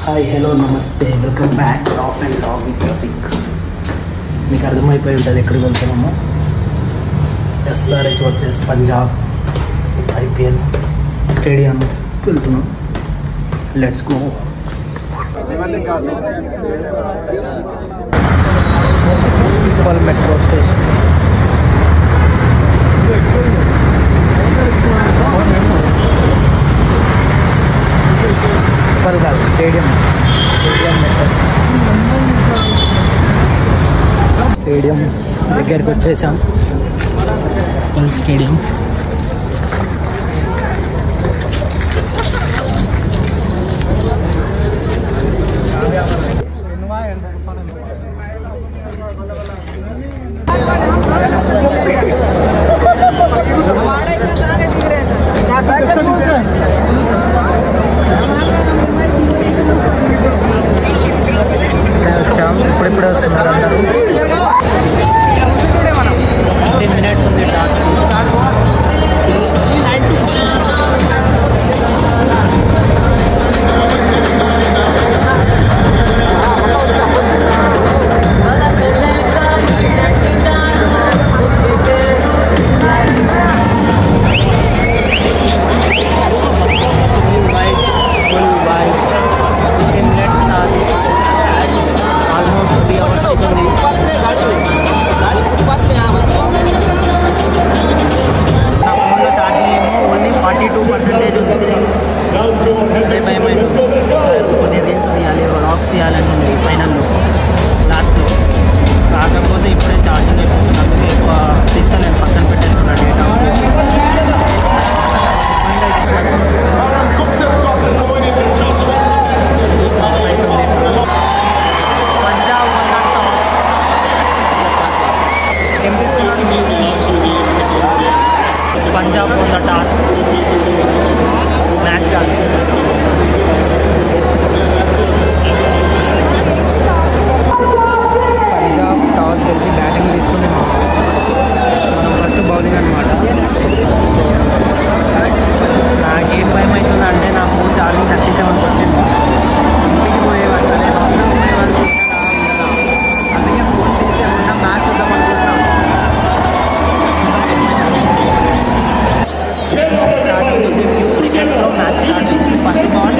Hi hello నమస్తే welcome back of and vlog with Rafiq. మీకు అర్థమైపోయి ఉంటుంది ఎక్కడికి వెళ్తున్నామో. ఎస్ఆర్హెచ్ వర్సెస్ పంజాబ్ ఐపీఎల్ స్టేడియంకి వెళ్తున్నాం. Let's go. Uppal metro station. Uppal కాదు, స్టేడియం స్టేడియం దగ్గరికి వచ్చేసాం. ఉప్పల్ స్టేడియం. వచ్చాము, ఇప్పుడిప్పుడే వస్తున్నారు అందరూ. 10 minutes ఉంది టాస్క్. కొన్ని రీల్స్ తీయాలి, వ్లాగ్స్ తీయాలని ఉంది ఫైనల్లో లాస్ట్లో. కాకపోతే ఇప్పుడే ఛార్జింగ్ అయిపోతుంది, అందుకే ఎక్కువ తీస్తాను, పక్కన పెట్టేస్తున్నాను డేటా. పంజాబ్ ఏం తీసుకున్నాను? Punjab one the toss. Match కాదు, పంజాబ్ టాస్ గెలిచి బ్యాటింగ్ తీసుకుని మనం ఫస్ట్ బౌలింగ్ అనమాట. నాకు ఏం భయం అవుతుందంటే నా ఫోన్ ఛార్జింగ్ 37కి వచ్చింది. ఇంటికి పోయే వరకు అదే హాస్టల్ పోయే వరకు అందుకే ఫోన్ తీసి ఏమన్నా మ్యాచ్ చూద్దాం అనుకుంటున్నాం. స్టార్ట్ అవుతుంది, ఫ్యూ సెకండ్స్లో మ్యాచ్ స్టార్ట్ అవుతుంది. ఫస్ట్ బాల్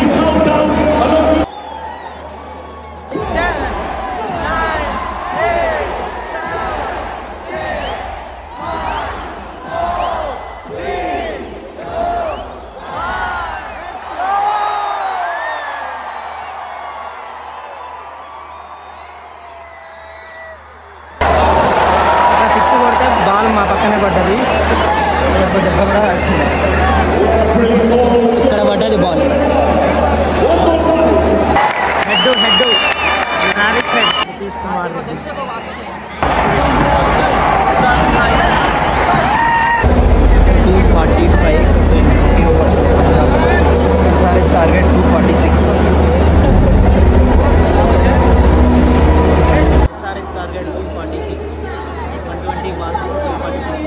బాల్ మా పక్కనే పడ్డది. దెబ్బ కూడా ఇక్కడ పడ్డది బాల్. హెడ్ మ్యారిక్ హెడ్ తీసుకున్నాడు. SRH target 246. SRH target 246. 120 balls 246.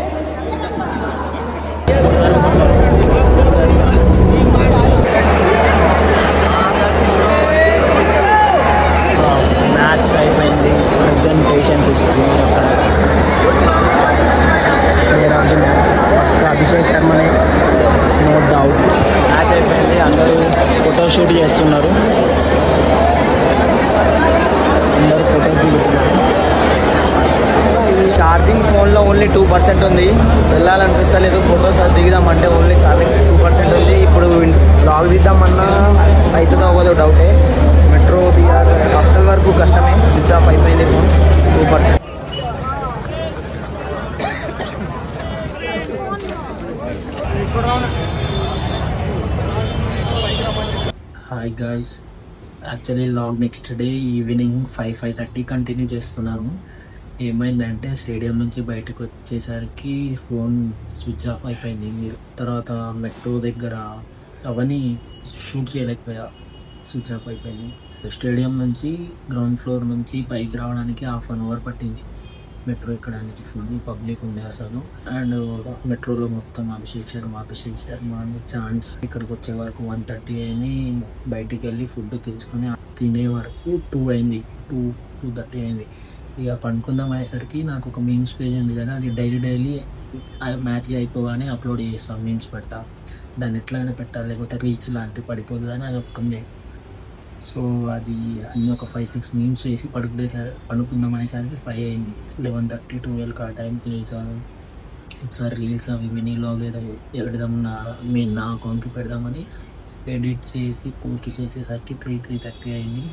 Match అయిపోయింది. ప్రెజెంటేషన్స్ ఇస్తుంది అభిషేక్ శర్మని, నో డౌట్. మ్యాచ్ అయిపోయింది, అందరూ ఫోటోషూట్ చేస్తున్నారు, అందరూ ఫొటోస్ దిగుతున్నారు. ఛార్జింగ్ ఫోన్లో ఓన్లీ 2% ఉంది. వెళ్ళాలనిపిస్తలేదు, ఫొటోస్ అది దిగుదామంటే ఓన్లీ ఛార్జింగ్ 2% ఉంది. ఇప్పుడు బ్లాగ్ తీద్దామన్నా అవుతుందో అవ్వదో డౌటే. మెట్రో దిగాలి, హాస్టల్ వరకు కష్టమే. స్విచ్ ఆఫ్ అయిపోయింది phone 2%. Hi guys, actually vlog next day evening 5:30 continue చేస్తున్నాను. ఏమైందంటే స్టేడియం నుంచి బయటకు వచ్చేసరికి ఫోన్ స్విచ్ ఆఫ్ అయిపోయింది. తర్వాత మెట్రో దగ్గర అవన్నీ షూట్ చేయలేకపోయా, స్విచ్ ఆఫ్ అయిపోయింది. స్టేడియం నుంచి గ్రౌండ్ ఫ్లోర్ నుంచి పైకి రావడానికి 1/2 hour పట్టింది. మెట్రో ఎక్కడానికి ఫుల్ పబ్లిక్ ఉండే అసలు. అండ్ మెట్రోలో మొత్తం అభిషేక్ శర్మ ఛాన్స్ ఇక్కడికి వచ్చే వరకు 1:30 అయింది. బయటికి వెళ్ళి ఫుడ్ తెచ్చుకొని తినే వరకు 2 అయింది. 2:30 అయింది. ఇక పండుకుందాం అయ్యేసరికి నాకు ఒక మీమ్స్ పేజ్ ఉంది కదా, అది డైలీ మ్యాచ్ అయిపోగానే అప్లోడ్ చేస్తాను, మీమ్స్ పెడతా. దాన్ని ఎట్లయినా పెట్టాలి, లేకపోతే రీచ్ లాంటివి పడిపోతుంది అని అది ఒక్కడే. సో అది అన్నీ ఒక 5-6 మీమ్స్ వేసి పడుకుందాం అనేసరికి 5 అయింది. 11:30 12కి ఆ టైంకి లేచాను. ఒకసారి రీల్స్ అవి మినీ లాగ్ ఏదో పెడదాం, నా అకౌంట్కి పెడదామని ఎడిట్ చేసి పోస్ట్ చేసేసరికి 3:30 అయింది.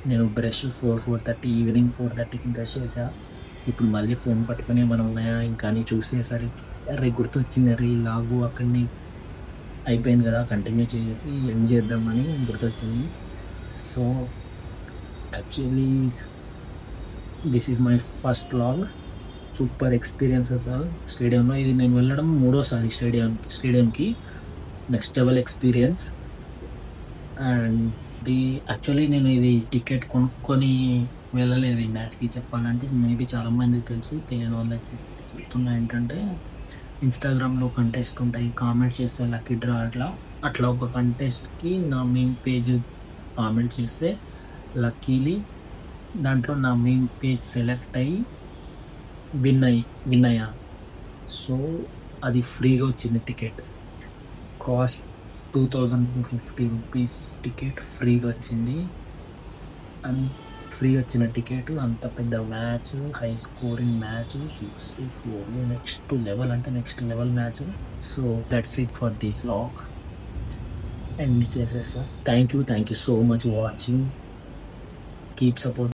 నేను బ్రష్ 4:30 ఈవినింగ్ 4:30కి బ్రష్ చేసా. ఇప్పుడు మళ్ళీ ఫోన్ పట్టుకొని ఏమైనా ఉన్నాయా ఇంకా అని చూసేసరికి అరే గుర్తొచ్చింది, అరే లాగు అక్కడిని అయిపోయింది కదా, కంటిన్యూ చేసేసి ఎండ్ చేద్దామని గుర్తొచ్చింది. So actually this is my first vlog. Super experience అసలు స్టేడియంలో. ఇది నేను వెళ్ళడం 3వ సారి స్టేడియంకి. Next level experience. And actually నేను ఇది టికెట్ కొనుక్కొని వెళ్ళలేదు ఈ మ్యాచ్కి. చెప్పాలంటే మేబీ చాలామంది తెలుసు, తెలియని వాళ్ళకి చెప్తున్నా ఏంటంటే, ఇన్స్టాగ్రామ్లో కంటెస్ట్ ఉంటాయి, కామెంట్స్ చేస్తే లక్కీ డ్రా అట్లా ఒక కంటెస్ట్కి నా మెయిన్ పేజ్ కామెంట్ చేస్తే లక్కీలీ దాంట్లో నా మెయిన్ పేజ్ సెలెక్ట్ అయ్యి విన్ అయ్యా. సో అది ఫ్రీగా వచ్చింది టికెట్. కాస్ట్ 2250 రూపీస్ టికెట్ ఫ్రీగా వచ్చింది. అండ్ ఫ్రీ వచ్చిన టికెట్, అంత పెద్ద match, high scoring match, 6-4 next level match. So that's it for this vlog. End చేసేస్తా. Thank you so much watching. Keep support.